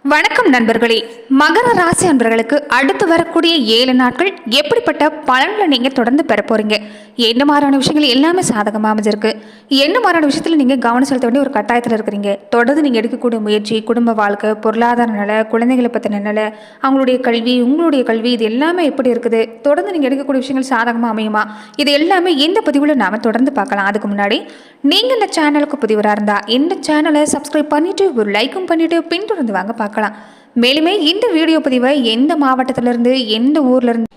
வணக்கம் நண்பர்களே. மகர ராசி அன்பர்களுக்கு அடுத்து வரக்கூடிய 7 நாட்கள் எப்படிப்பட்ட பலன்களை நீங்க தொடர்ந்து பெற போறீங்க? என்ன மாதிரியான விஷயங்கள் எல்லாமே சாதகமாக அமைஞ்சிருக்கு? என்ன மாதிரியான விஷயத்துல நீங்க கவனம் செலுத்த வேண்டிய ஒரு கட்டாயத்தில் இருக்கிறீங்க? தொடர்ந்து நீங்க எடுக்கக்கூடிய முயற்சி, குடும்ப வாழ்க்கை, பொருளாதார நிலை, குழந்தைகளை பற்றின நிலை, அவங்களுடைய கல்வி, உங்களுடைய கல்வி, இது எல்லாமே எப்படி இருக்குது? தொடர்ந்து நீங்க எடுக்கக்கூடிய விஷயங்கள் சாதகமாக அமையுமா? இது எல்லாமே இந்த பதிவுல நாம தொடர்ந்து பார்க்கலாம். அதுக்கு முன்னாடி நீங்க இந்த சேனலுக்கு புதியவராக இருந்தா இந்த சேனலை சப்ஸ்கிரைப் பண்ணிட்டு ஒரு லைக்கும் பண்ணிட்டு பின்தொடர்ந்து வாங்க பார்க்கலாம். மேலுமே இந்த வீடியோ பதிவை எந்த மாவட்டத்திலிருந்து எந்த ஊர்ல இருந்து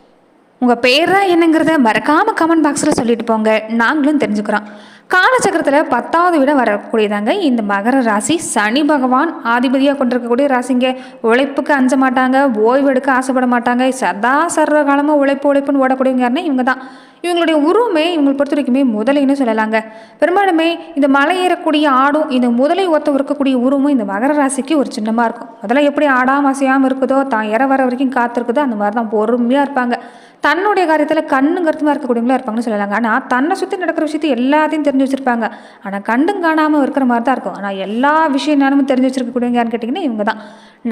உங்க பேர் தான் என்னங்கிறத மறக்காம கமெண்ட் பாக்ஸில் சொல்லிட்டு போங்க, நாங்களும் தெரிஞ்சுக்கிறோம். காலச்சக்கரத்தில் 10வது விட வரக்கூடியதாங்க இந்த மகர ராசி. சனி பகவான் ஆதிபதியாக கொண்டிருக்கக்கூடிய ராசிங்க. உழைப்புக்கு அஞ்ச மாட்டாங்க, ஓய்வு எடுக்க ஆசைப்பட மாட்டாங்க, சதா சர்வ காலமாக உழைப்புன்னு ஓடக்கூடியவங்க யாருன்னா இவங்க தான். இவங்களுடைய உருவமே இவங்களை பொறுத்த வரைக்குமே முதலைன்னு சொல்லலாங்க. பெரும்பாலுமே இந்த மலை ஏறக்கூடிய ஆடும் இந்த முதலை ஒத்த இருக்கக்கூடிய உருவமும் இந்த மகர ராசிக்கு ஒரு சின்னமாக இருக்கும். அதெல்லாம் எப்படி ஆடாமல் அசையாமல் இருக்குதோ, தான் இற வர வரைக்கும் காத்திருக்குதோ, அந்த மாதிரி தான் பொறுமையாக இருப்பாங்க. தன்னுடைய காரியத்தில் கண்ணுங்கிறதுமா இருக்கக்கூடியவங்களா இருப்பாங்கன்னு சொல்லலாங்க. ஆனால் தன்னை சுற்றி நடக்கிற விஷயத்தை எல்லாத்தையும் தெரிஞ்சு வச்சுருப்பாங்க. ஆனால் கண்டும் காணாமல் இருக்கிற மாதிரி தான் இருக்கும். ஆனால் எல்லா விஷயம் நேரமும் தெரிஞ்சு வச்சுருக்கக்கூடியவங்க யாருன்னு கேட்டிங்கன்னா இவங்க தான்.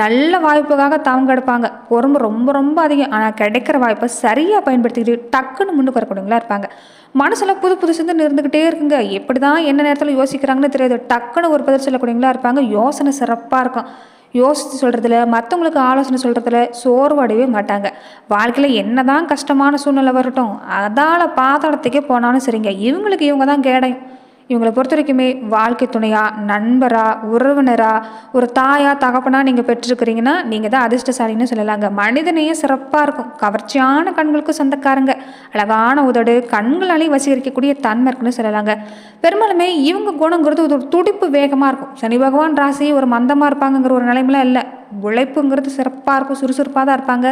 நல்ல வாய்ப்புக்காக தவங்க எடுப்பாங்க. பொறுமை ரொம்ப ரொம்ப அதிகம். ஆனால் கிடைக்கிற வாய்ப்பை சரியாக பயன்படுத்திக்கிட்டு டக்குன்னு முன்னுக்கு வரக்கூடியவங்களா இருப்பாங்க. மனசில் புது சிந்தனை இருந்துக்கிட்டே இருக்குங்க. எப்படி தான் என்ன நேரத்தில் யோசிக்கிறாங்கன்னு தெரியாது. டக்குன்னு ஒரு பதில் சொல்லக்கூடியவங்களா இருப்பாங்க. யோசனை சிறப்பாக இருக்கும். யோசித்து சொல்கிறதுல, மற்றவங்களுக்கு ஆலோசனை சொல்கிறதுல சோர்வடையவே மாட்டாங்க. வாழ்க்கையில் என்ன தான் கஷ்டமான சூழ்நிலை வரட்டும், அதால் பாதாளத்துக்கே போனாலும் சரிங்க, இவங்களுக்கு இவங்க தான் கேடையும். இவங்களை பொறுத்த வரைக்குமே வாழ்க்கை துணையா, நண்பரா, உறவினரா, ஒரு தாயா, தகப்பனா நீங்கள் பெற்றிருக்கிறீங்கன்னா நீங்கள் தான் அதிர்ஷ்டசாலின்னு சொல்லலாங்க. மனிதனையே சிறப்பாக இருக்கும். கவர்ச்சியான கண்களுக்கு சொந்தக்காரங்க. அழகான உதடு, கண்களாலேயும் வசீகரிக்கக்கூடிய தன்மை இருக்குன்னு சொல்லலாங்க. பெரும்பாலுமே இவங்க குணங்கிறது ஒரு துடிப்பு வேகமாக இருக்கும். சனி பகவான் ராசி ஒரு மந்தமாக இருப்பாங்கங்கிற ஒரு நிலைமைலாம் இல்லை. உழைப்புங்கிறது சிறப்பாக இருக்கும், சுறுசுறுப்பாக தான் இருப்பாங்க.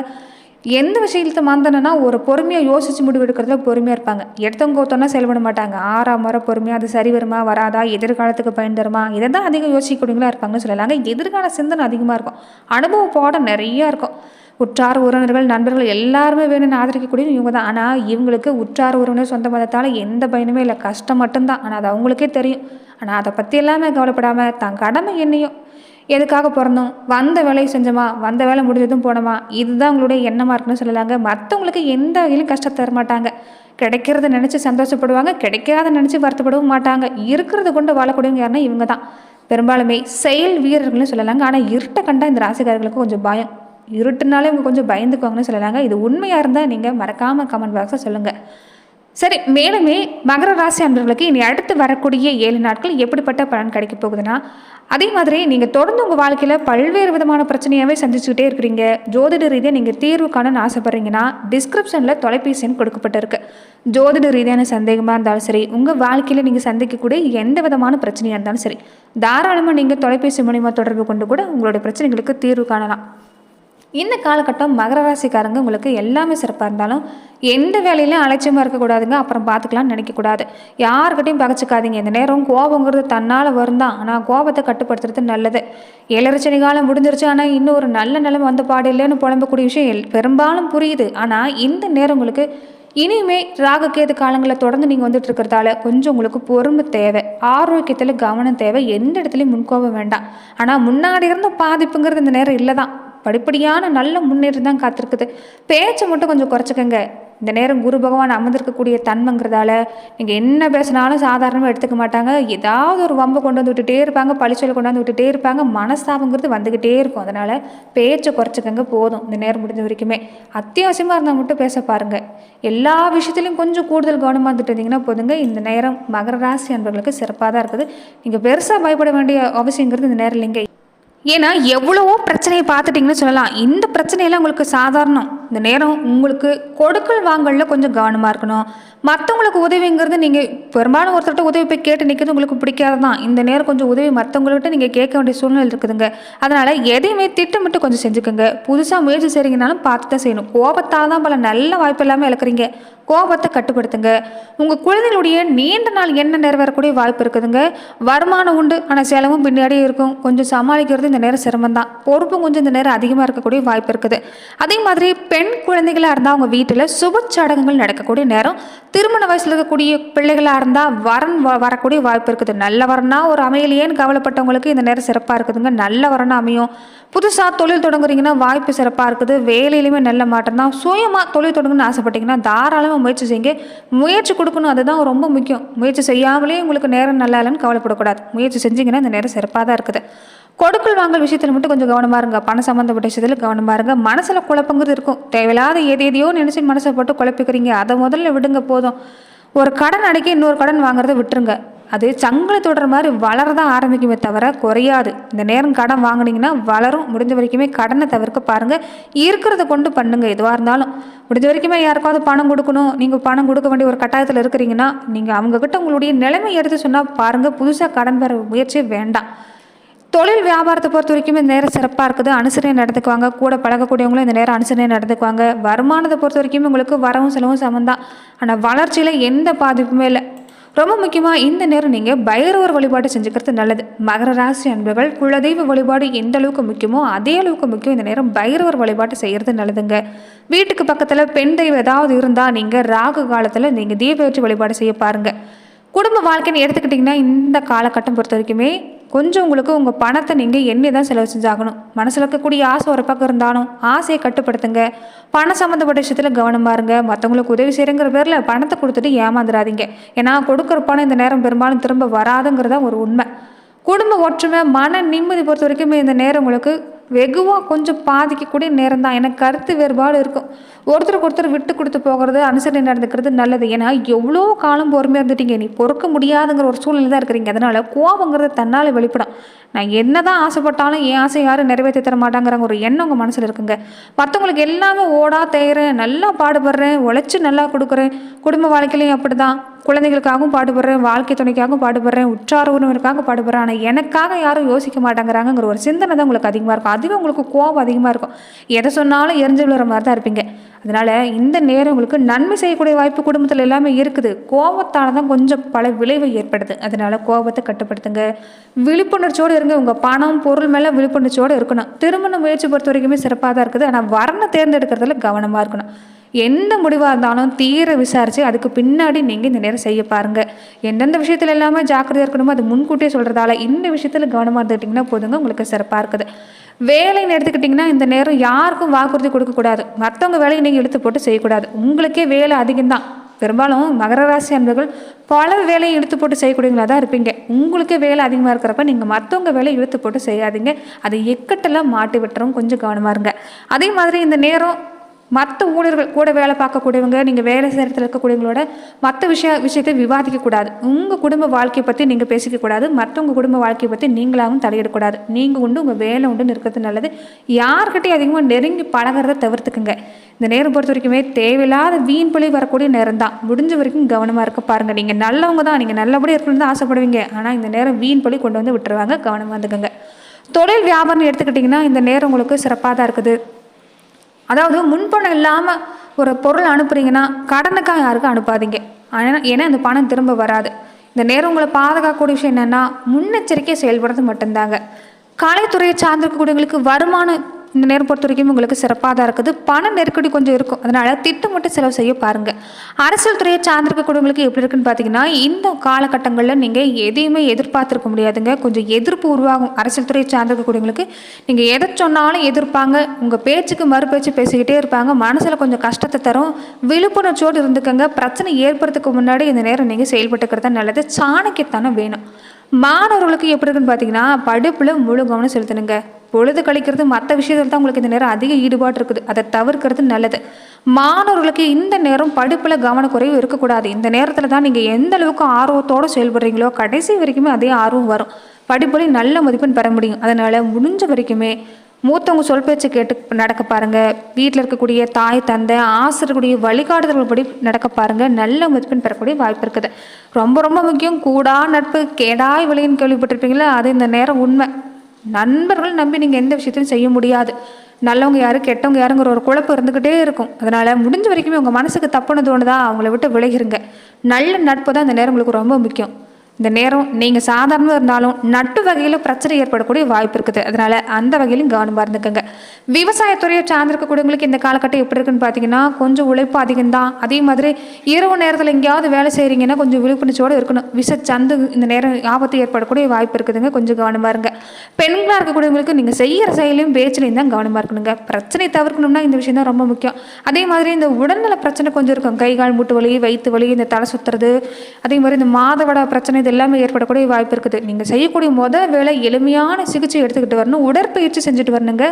எந்த விஷயத்தை மாந்தனா ஒரு பொறுமையாக யோசித்து முடிவு எடுக்கிறதுல பொறுமையாக இருப்பாங்க. எடுத்தவங்க ஒருத்தோன்னா செயல்பட மாட்டாங்க. 6ஆம் முறை பொறுமையாக அது சரி வருமா வராதா, எதிர்காலத்துக்கு பயன் தருமா, இதை தான் அதிகம் யோசிக்கக்கூடியவங்களா இருப்பாங்கன்னு சொல்லலாங்க. எதிர்கால சிந்தனை அதிகமாக இருக்கும். அனுபவ பாடம் நிறையா இருக்கும். உற்றார் உறவினர்கள், நண்பர்கள் எல்லாருமே வேணும்னு ஆதரிக்கக்கூடிய இவங்க தான். ஆனால் இவங்களுக்கு உற்றார் உறவினர் சொந்த மதத்தால் எந்த பயனுமே இல்லை, கஷ்டம் மட்டும்தான். ஆனால் அது அவங்களுக்கே தெரியும். ஆனால் அதை பற்றி எல்லாமே கவலைப்படாமல் தான் கடமை என்னையும் எதுக்காக பிறந்தோம், வந்த வேலையை செஞ்சோமா, வந்த வேலை முடிஞ்சதும் போனோமா, இதுதான் உங்களுடைய எண்ணமாக இருக்குன்னு சொல்லலாங்க. மற்றவங்களுக்கு எந்த வகையிலும் கஷ்டத்தை தர மாட்டாங்க. கிடைக்கிறத நினச்சி சந்தோஷப்படுவாங்க, கிடைக்காத நினச்சி வருத்தப்படவும் மாட்டாங்க. இருக்கிறத கொண்டு வாழக்கூடியவங்க யாருன்னா இவங்க தான். பெரும்பாலுமே செயல் வீரர்கள்னு சொல்லலாங்க. ஆனால் இருட்டை கண்டா இந்த ராசிக்காரர்களுக்கு கொஞ்சம் பயம். இருட்டுனாலே இவங்க கொஞ்சம் பயந்துக்குவாங்கன்னு சொல்லலாங்க. இது உண்மையாக இருந்தால் நீங்கள் மறக்காமல் கமெண்ட் பாக்ஸில் சொல்லுங்கள். சரி, மேலுமே மகர ராசி அன்பர்களுக்கு இனி அடுத்து வரக்கூடிய 7 நாட்கள் எப்படிப்பட்ட பலன் கிடைக்க போகுதுன்னா, அதே மாதிரி நீங்கள் தொடர்ந்து உங்கள் வாழ்க்கையில் பல்வேறு விதமான பிரச்சனையாகவே சந்திச்சுக்கிட்டே இருக்கிறீங்க. ஜோதிட ரீதியாக நீங்கள் தீர்வு காணணும்னு ஆசைப்பட்றீங்கன்னா டிஸ்கிரிப்ஷனில் தொலைபேசி எண் கொடுக்கப்பட்டிருக்கு. ஜோதிட ரீதியான சந்தேகமாக இருந்தாலும் சரி, உங்கள் வாழ்க்கையில் நீங்கள் சந்திக்கக்கூடிய எந்த விதமான பிரச்சனையாக இருந்தாலும் சரி, தாராளமாக நீங்கள் தொலைபேசி மூலிமா தொடர்பு கொண்டு கூட உங்களுடைய பிரச்சனைகளுக்கு தீர்வு காணலாம். இந்த காலகட்டம் மகர ராசிக்காரங்க உங்களுக்கு எல்லாமே சிறப்பாக இருந்தாலும் எந்த வேலையிலையும் அலட்சியமாக இருக்கக்கூடாதுங்க. அப்புறம் பார்த்துக்கலாம்னு நினைக்கக்கூடாது. யாருக்கிட்டையும் பகச்சிக்காதீங்க. இந்த நேரம் கோபங்கிறது தன்னால் வரும் தான். ஆனால் கோபத்தை கட்டுப்படுத்துறது நல்லது. ஏழரைச்சனி காலம் முடிஞ்சிருச்சு, ஆனால் இன்னும் ஒரு நல்ல நிலைமை வந்த பாடு இல்லைன்னு புலம்பக்கூடிய விஷயம் பெரும்பாலும் புரியுது. ஆனால் இந்த நேரம் உங்களுக்கு இனிமே ராகக்கேது காலங்களில் தொடர்ந்து நீங்கள் வந்துட்டு இருக்கிறதால கொஞ்சம் உங்களுக்கு பொறுமை தேவை, ஆரோக்கியத்தில் கவனம் தேவை, எந்த இடத்துலையும் முன்கோபம் வேண்டாம். ஆனால் முன்னாடி இருந்த பாதிப்புங்கிறது இந்த நேரம் இல்லை தான். படிப்படியான நல்ல முன்னேற்றம் தான் காத்திருக்குது. பேச்சை மட்டும் கொஞ்சம் குறைச்சிக்கங்க. இந்த நேரம் குரு பகவான் அமர்ந்திருக்கக்கூடிய தன்மைங்கிறதால நீங்கள் என்ன பேசினாலும் சாதாரணமாக எடுத்துக்க மாட்டாங்க. ஏதாவது ஒரு வம்பை கொண்டு வந்து விட்டுட்டே இருப்பாங்க, பழிச்சொலை கொண்டாந்து விட்டுட்டே இருப்பாங்க. மனஸ்தாபங்கிறது வந்துக்கிட்டே இருக்கும். அதனால் பேச்சை குறைச்சிக்கங்க போதும். இந்த நேரம் முடிஞ்ச வரைக்குமே அத்தியாவசியமாக இருந்தால் மட்டும் பேச பாருங்கள். எல்லா விஷயத்துலையும் கொஞ்சம் கூடுதல் கவனமாக இருந்துட்டு இருந்தீங்கன்னா போதுங்க. இந்த நேரம் மகர ராசி அன்பர்களுக்கு சிறப்பாக தான் இருக்குது. நீங்கள் பெருசாக பயப்பட வேண்டிய அவசியங்கிறது இந்த நேரம் இல்லைங்க. ஏன்னா எவ்வளவோ பிரச்சனையை பார்த்துட்டிங்கன்னு சொல்லலாம். இந்த பிரச்சனையெல்லாம் உங்களுக்கு சாதாரணம். இந்த நேரம் உங்களுக்கு கொடுக்கல் வாங்கலில் கொஞ்சம் கவனமாக இருக்கணும். மற்றவங்களுக்கு உதவிங்கிறது நீங்கள் பெரும்பாலும் ஒருத்தர்கிட்ட உதவி போய் கேட்டு நிற்கிறது உங்களுக்கு பிடிக்காது தான். இந்த நேரம் கொஞ்சம் உதவி மற்றவங்கள்கிட்ட நீங்கள் கேட்க வேண்டிய சூழ்நிலை இருக்குதுங்க. அதனால் எதையுமே திட்டமிட்டு கொஞ்சம் செஞ்சுக்கோங்க. புதுசாக முயற்சி செய்கிறீங்கனாலும் பார்த்து தான் செய்யணும். கோபத்தால் தான் பல நல்ல வாய்ப்பு எல்லாமே இழக்கிறீங்க. கோபத்தை கட்டுப்படுத்துங்க. உங்கள் குழந்தைகளுடைய நீண்ட நாள் என்ன நிறைவேறக்கூடிய வாய்ப்பு இருக்குதுங்க. வருமானம் உண்டு, ஆனால் செலவும் பின்னாடியே இருக்கும். கொஞ்சம் சமாளிக்கிறது இந்த நேரம் சிரமம் தான். பொறுப்பும் கொஞ்சம் இந்த நேரம் அதிகமாக இருக்கக்கூடிய வாய்ப்பு இருக்குது. அதே மாதிரி பெண் குழந்தைகளாக இருந்தால் அவங்க வீட்டில் சுப சடங்குகள் நடக்கக்கூடிய நேரம். திருமண வயசில் இருக்கக்கூடிய பிள்ளைகளாக இருந்தால் வரன் வரக்கூடிய வாய்ப்பு இருக்குது. நல்ல வரனா ஒரு அமையலையேன்னு கவலைப்பட்டவங்களுக்கு இந்த நேரம் சிறப்பாக இருக்குதுங்க. நல்ல வரனா அமையும். புதுசாக தொழில் தொடங்குறீங்கன்னா வாய்ப்பு சிறப்பாக இருக்குது. வேலையிலுமே நல்ல மாற்றம் தான். சுயமாக தொழில் தொடங்குன்னு ஆசைப்பட்டீங்கன்னா தாராளமாக முயற்சி செய்யுங்க. முயற்சி கொடுக்கணும், அதுதான் ரொம்ப முக்கியம். முயற்சி செய்யாமலே உங்களுக்கு நேரம் நல்லா இல்லைன்னு கவலைப்படக்கூடாது. முயற்சி செஞ்சீங்கன்னா இந்த நேரம் சிறப்பாக தான் இருக்குது. கொடுக்கல் வாங்கல் விஷயத்தில் மட்டும் கொஞ்சம் கவனமாக இருங்க. பணம் சம்மந்தப்பட்ட விஷயத்தில் கவனமாக இருங்க. மனசில் குழப்பங்கிறது இருக்கும். தேவையில்லாத எதையோ நினச்சி மனசை போட்டு குழப்பிக்கிறீங்க. அதை முதல்ல விடுங்க போதும். ஒரு கடன் அடைக்க இன்னொரு கடன் வாங்குறத விட்டுருங்க. அது சங்கிலி தொடர மாதிரி வளரதான் ஆரம்பிக்குமே தவிர குறையாது. இந்த நேரம் கடன் வாங்கினீங்கன்னா வளரும். முடிஞ்ச வரைக்குமே கடனை தவிர்க்க பாருங்கள். இருக்கிறத கொண்டு பண்ணுங்க. எதுவாக இருந்தாலும் முடிஞ்ச வரைக்குமே யாருக்காவது பணம் கொடுக்கணும், நீங்கள் பணம் கொடுக்க வேண்டிய ஒரு கட்டாயத்தில் இருக்கிறீங்கன்னா நீங்கள் அவங்கக்கிட்ட உங்களுடைய நிலைமை எடுத்து சொன்னால் பாருங்கள். புதுசாக கடன் பெற முயற்சியே வேண்டாம். தொழில் வியாபாரத்தை பொறுத்த வரைக்கும் இந்த நேரம் சிறப்பாக இருக்குது. அனுசரணை நடந்துக்குவாங்க. கூட பழகக்கூடியவங்களும் இந்த நேரம் அனுசரணை நடந்துக்குவாங்க. வருமானத்தை பொறுத்த வரைக்கும் உங்களுக்கு வரவும் செலவும் சமந்தான். ஆனால் வளர்ச்சியில் எந்த பாதிப்புமே இல்லை. ரொம்ப முக்கியமாக இந்த நேரம் நீங்கள் பைரவர் வழிபாடு செஞ்சுக்கிறது நல்லது. மகர ராசி அன்பர்கள் குலதெய்வ வழிபாடு எந்த அளவுக்கு முக்கியமோ அதே அளவுக்கு முக்கியம் இந்த நேரம் பைரவர் வழிபாடு செய்கிறது நல்லதுங்க. வீட்டுக்கு பக்கத்தில் பெண் தெய்வம் ஏதாவது இருந்தால் நீங்கள் ராகு காலத்தில் நீங்கள் தீபேற்றி வழிபாடு செய்ய பாருங்கள். குடும்ப வாழ்க்கைன்னு எடுத்துக்கிட்டிங்கன்னா இந்த காலகட்டம் பொறுத்த வரைக்குமே கொஞ்சம் உங்களுக்கு உங்கள் பணத்தை நீங்கள் எண்ணி தான் செலவு செஞ்சாகணும். மனசில் இருக்கக்கூடிய ஆசை ஒரு பக்கம் இருந்தாலும் ஆசையை கட்டுப்படுத்துங்க. பணம் சம்மந்தப்பட்ட விஷயத்தில் கவனமாக இருங்க. மற்றவங்களுக்கு உதவி செய்கிறங்கிற பேரில் பணத்தை கொடுத்துட்டு ஏமாந்துடாதீங்க. ஏன்னா கொடுக்குற பணம் இந்த நேரம் பெரும்பாலும் திரும்ப வராதுங்கிறதா ஒரு உண்மை. குடும்ப ஒற்றுமை மன நிம்மதி பொறுத்த வரைக்குமே இந்த நேரம் உங்களுக்கு வெகுவாக கொஞ்சம் பாதிக்கக்கூடிய நேரம் தான். எனக்கு கருத்து வேறுபாடு இருக்கும். ஒருத்தருக்கு ஒருத்தர் விட்டு கொடுத்து போகிறது அனுசரணை நடந்துக்கிறது நல்லது. ஏன்னா எவ்வளோ காலம் பொறுமையாக இருந்துட்டீங்க. நீ பொறுக்க முடியாதுங்கிற ஒரு சூழ்நிலை தான் இருக்கிறீங்க. அதனால் கோபங்கிறது தன்னால் வெளிப்படும். நான் என்ன தான் ஆசைப்பட்டாலும் என் ஆசை யாரும் நிறைவேற்றி தர மாட்டாங்கிறாங்க ஒரு எண்ணம் உங்கள் மனசில் இருக்குங்க. மற்றவங்களுக்கு எல்லாமே ஓடா தேய்கிறேன், நல்லா பாடுபடுறேன், உழைச்சி நல்லா கொடுக்குறேன். குடும்ப வாழ்க்கையிலையும் அப்படி தான். குழந்தைகளுக்காகவும் பாடுபடுறேன், வாழ்க்கை துணைக்காகவும் பாடுபடுறேன், உற்றார உறவினருக்காக பாடுபடுறேன். ஆனால் எனக்காக யாரும் யோசிக்க மாட்டாங்கிறாங்கிற ஒரு சிந்தனை தான் உங்களுக்கு அதிகமாக இருக்கும். அதுவே உங்களுக்கு கோபம் அதிகமாக இருக்கும். எதை சொன்னாலும் எரிஞ்சு விழுற மாதிரி தான் இருப்பீங்க. அதனால் இந்த நேரம் உங்களுக்கு நன்மை செய்யக்கூடிய வாய்ப்பு குடும்பத்தில் எல்லாமே இருக்குது. கோபத்தால் தான் கொஞ்சம் பல விளைவு ஏற்படுது. அதனால் கோபத்தை கட்டுப்படுத்துங்க. விழிப்புணர்ச்சியோடு இருங்க. உங்கள் பணம் பொருள் மேலே விழிப்புணர்ச்சியோடு இருக்கணும். திருமண முயற்சி பொறுத்த வரைக்குமே சிறப்பாக தான் இருக்குது. ஆனால் வரனை தேர்ந்தெடுக்கிறதுல கவனமாக இருக்கணும். எந்த முடிவாக இருந்தாலும் தீர விசாரித்து அதுக்கு பின்னாடி நீங்கள் இந்த நேரம் செய்ய பாருங்கள். எந்தெந்த விஷயத்தில் எல்லாமே ஜாக்கிரதையாக இருக்கணுமோ அது முன்கூட்டியே சொல்கிறதால இந்த விஷயத்தில் கவனமாக இருந்துக்கிட்டிங்கன்னா போதுங்க, உங்களுக்கு சிறப்பாக இருக்குது. வேலைன்னு எடுத்துக்கிட்டிங்கன்னா இந்த நேரம் யாருக்கும் வாக்குறுதி கொடுக்கக்கூடாது. மற்றவங்க வேலையை நீங்கள் இழுத்து போட்டு செய்யக்கூடாது. உங்களுக்கே வேலை அதிகம்தான். பெரும்பாலும் மகர ராசி அன்பர்கள் பல வேலையை இழுத்து போட்டு செய்யக்கூடியவங்களா தான் இருப்பீங்க. உங்களுக்கே வேலை அதிகமாக இருக்கிறப்ப நீங்கள் மற்றவங்க வேலையை இழுத்து போட்டு செய்யாதீங்க. அதை எக்கட்டெல்லாம் மாட்டி விட்டுறவும் கொஞ்சம் கவனமாக இருங்க. அதே மாதிரி இந்த நேரம் மற்ற ஊழியர்கள் கூட வேலை பார்க்கக்கூடியவங்க, நீங்கள் வேலை செய்கிறதுல இருக்கக்கூடியவங்களோட மற்ற விஷயத்தை விவாதிக்கக்கூடாது. உங்கள் குடும்ப வாழ்க்கையை பற்றி நீங்கள் பேசிக்கக்கூடாது. மற்றவங்க குடும்ப வாழ்க்கையை பற்றி நீங்களாகவும் தலையிடக்கூடாது. நீங்கள் உண்டு உங்கள் வேலை உண்டுன்னு இருக்கிறது நல்லது. யார்கிட்டையும் அதிகமாக நெருங்கி பழகிறத தவிர்த்துக்குங்க. இந்த நேரம் பொறுத்த வரைக்குமே தேவையில்லாத வீண் பழி வரக்கூடிய நேரம் தான். முடிஞ்ச வரைக்கும் கவனமாக இருக்க பாருங்கள். நீங்கள் நல்லவங்க தான், நீங்கள் நல்லபடியாக இருக்கணும்னு தான் ஆசைப்படுவீங்க. ஆனால் இந்த நேரம் வீண் பழி கொண்டு வந்து விட்டுருவாங்க. கவனமாக இருந்துக்கங்க. தொழில் வியாபாரம் எடுத்துக்கிட்டிங்கன்னா இந்த நேரம் உங்களுக்கு சிறப்பாக தான் இருக்குது. அதாவது முன்பணம் இல்லாமல் ஒரு பொருள் அனுப்புறீங்கன்னா கடனுக்காக யாருக்கும் அனுப்பாதீங்க. ஏன்னா அந்த பணம் திரும்ப வராது. இந்த நேரம் உங்களை பாதுகாக்கக்கூடிய விஷயம் என்னென்னா முன்னெச்சரிக்கை செயல்படுறது மட்டும்தாங்க. கலைத்துறையை சார்ந்திருக்கக்கூடியவங்களுக்கு வருமானம் இந்த நேரம் பொறுத்த வரைக்கும் உங்களுக்கு சிறப்பாக தான் இருக்குது. பண நெருக்கடி கொஞ்சம் இருக்கும். அதனால் திட்டமிட்டு செலவு செய்ய பாருங்கள். அரசியல் துறையை சார்ந்திருக்கக்கூடியவங்களுக்கு எப்படி இருக்குன்னு பார்த்தீங்கன்னா இந்த காலகட்டங்களில் நீங்கள் எதையுமே எதிர்பார்த்துருக்க முடியாதுங்க. கொஞ்சம் எதிர்ப்பு உருவாகும். அரசியல் துறையை சார்ந்திருக்கக்கூடியவங்களுக்கு நீங்கள் எதை சொன்னாலும் எதிர்ப்பாங்க. உங்கள் பேச்சுக்கு மறுபேச்சு பேசிக்கிட்டே இருப்பாங்க. மனசில் கொஞ்சம் கஷ்டத்தை தரும். விழிப்புணர்ச்சியோடு இருந்துக்கங்க. பிரச்சனை ஏற்படுறதுக்கு முன்னாடி இந்த நேரம் நீங்கள் செயல்பட்டுக்கிறது தான் நல்லது. சாணக்கியத்தானே வேணும். மாணவர்களுக்கு எப்படி இருக்குன்னு பார்த்தீங்கன்னா படிப்பில் முழு கவனம் செலுத்தணுங்க. பொழுது கழிக்கிறது மற்ற விஷயத்தில் தான் உங்களுக்கு இந்த நேரம் அதிக ஈடுபாடு இருக்குது. அதை தவிர்க்கிறது நல்லது. மாணவர்களுக்கு இந்த நேரம் படிப்பில் கவனக்குறைவு இருக்கக்கூடாது. இந்த நேரத்தில் தான் நீங்கள் எந்த அளவுக்கு ஆர்வத்தோடு செயல்படுறீங்களோ கடைசி வரைக்குமே அதே ஆர்வம் வரும். படிப்புலையும் நல்ல மதிப்பெண் பெற முடியும். அதனால் முடிஞ்ச வரைக்குமே மூத்தவங்க சொல் பேச்சு கேட்டு நடக்க பாருங்கள். வீட்டில் இருக்கக்கூடிய தாய் தந்தை ஆசிரியர்களுடைய வழிகாட்டுதல்கள் படி நடக்க பாருங்கள். நல்ல மதிப்பெண் பெறக்கூடிய வாய்ப்பு இருக்குது. ரொம்ப ரொம்ப முக்கியம். கூடா நட்பு கேடாய் விளையின்னு கேள்விப்பட்டிருப்பீங்களா? அது இந்த நேரம் உண்மை. நண்பர்கள் நம்பி நீங்கள் எந்த விஷயத்தையும் செய்ய முடியாது. நல்லவங்க யாரு கெட்டவங்க யாருங்கிற ஒரு குழப்பம் இருந்துக்கிட்டே இருக்கும். அதனால் முடிஞ்ச வரைக்குமே உங்கள் மனசுக்கு தப்புன்னு தோணுதா அவங்கள விட்டு விலகிருங்க. நல்ல நட்பு தான் இந்த நேரம் உங்களுக்கு ரொம்ப முக்கியம். இந்த நேரம் நீங்கள் சாதாரணமாக இருந்தாலும் நட்டு வகையில் பிரச்சனை ஏற்படக்கூடிய வாய்ப்பு இருக்குது. அதனால் அந்த வகையிலும் கவனமாக இருந்துக்கோங்க. விவசாயத்துறையை சார்ந்திருக்கக்கூடியவங்களுக்கு இந்த காலகட்டம் எப்படி இருக்குன்னு பார்த்தீங்கன்னா, கொஞ்சம் உழைப்பு அதிகம்தான். அதே மாதிரி இரவு நேரத்தில் எங்கேயாவது வேலை செய்கிறீங்கன்னா கொஞ்சம் விழிப்புணர்ச்சியோடு இருக்கணும். விஷச்சந்து இந்த நேரம் ஆபத்து ஏற்படக்கூடிய வாய்ப்பு இருக்குதுங்க. கொஞ்சம் கவனமாக இருங்க. பெண்களாக இருக்கக்கூடியவங்களுக்கு நீங்கள் செய்கிற செயலையும் பேச்சிலையும் தான் கவனமாக இருக்கணுங்க. பிரச்சனை தவிர்க்கணும்னா இந்த விஷயம் தான் ரொம்ப முக்கியம். அதே மாதிரி இந்த உடல்நல பிரச்சனை கொஞ்சம் இருக்கும். கை கால் மூட்டு வலி, வயிற்று வலி, இந்த தலை சுற்றுறது, அதே மாதிரி இந்த மாதவிட பிரச்சனை, இது எல்லாமே ஏற்படக்கூடிய வாய்ப்பு இருக்குது. நீங்கள் செய்யக்கூடிய வேலை எளிமையான சிகிச்சை எடுத்துக்கிட்டு வரணும். உடற்பயிற்சி செஞ்சுட்டு வரணுங்க.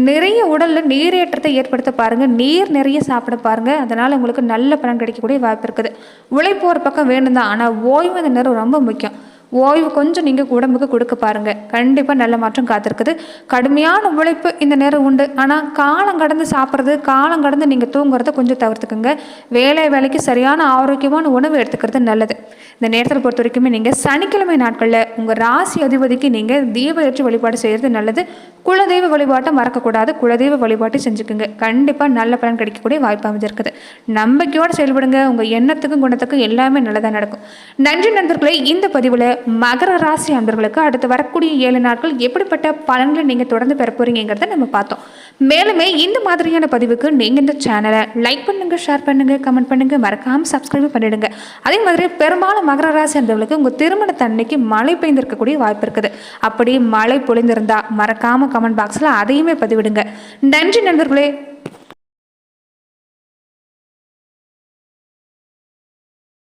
நிறைய உடலில் நீரேற்றத்தை ஏற்படுத்த பாருங்கள். நீர் நிறைய சாப்பிட பாருங்கள். அதனால் உங்களுக்கு நல்ல பலன் கிடைக்கக்கூடிய வாய்ப்பு இருக்குது. உழைப்பு ஒரு பக்கம் வேணும் தான், ஆனால் ஓய்வு இந்த நேரம் ரொம்ப முக்கியம். ஓய்வு கொஞ்சம் நீங்கள் உடம்புக்கு கொடுக்க பாருங்கள். கண்டிப்பாக நல்ல மாற்றம் காத்திருக்குது. கடுமையான உழைப்பு இந்த நேரம் உண்டு. ஆனால் காலம் கடந்து சாப்பிட்றது, காலம் கடந்து நீங்கள் தூங்குறத கொஞ்சம் தவிர்த்துக்குங்க. வேலைக்கு சரியான ஆரோக்கியமான உணவு எடுத்துக்கிறது நல்லது. இந்த நேரத்தில் பொறுத்த வரைக்குமே நீங்கள் சனிக்கிழமை நாட்களில் உங்கள் ராசி அதிபதிக்கு நீங்கள் தீப ஏற்றி வழிபாடு செய்கிறது நல்லது. குலதெய்வ வழிபாட்டை மறக்கக்கூடாது. குலதெய்வ வழிபாட்டை செஞ்சுக்குங்க. கண்டிப்பாக நல்ல பலன் கிடைக்கக்கூடிய வாய்ப்பு அமைஞ்சிருக்குது. நம்பிக்கையோடு செயல்படுங்க. உங்கள் எண்ணத்துக்கும் குணத்துக்கும் எல்லாமே நல்லதாக நடக்கும். நன்றி நண்பர்களே. இந்த பதிவில் மகர ராசி அன்பர்களுக்கு அடுத்து வரக்கூடிய 7 நாட்கள் எப்படிப்பட்ட பலன்களை நீங்கள் தொடர்ந்து பெற போறீங்கிறத நம்ம பார்த்தோம். மேலுமே இந்த மாதிரியான பதிவுக்கு நீங்கள் இந்த சேனலை லைக் பண்ணுங்க, ஷேர் பண்ணுங்க, கமெண்ட் பண்ணுங்க, மறக்காம சப்ஸ்கிரைப் பண்ணிடுங்க. அதே மாதிரி பெரும்பாலும் மகர ராசி அன்பர்களுக்கு உங்கள் திருமணத்தன்னைக்கு மழை பெய்ந்திருக்கக்கூடிய வாய்ப்பு இருக்குது. அப்படி மழை பொழிந்திருந்தா மறக்காம கமெண்ட் பாக்ஸில் அதையுமே பதிவிடுங்க. நன்றி நண்பர்களே.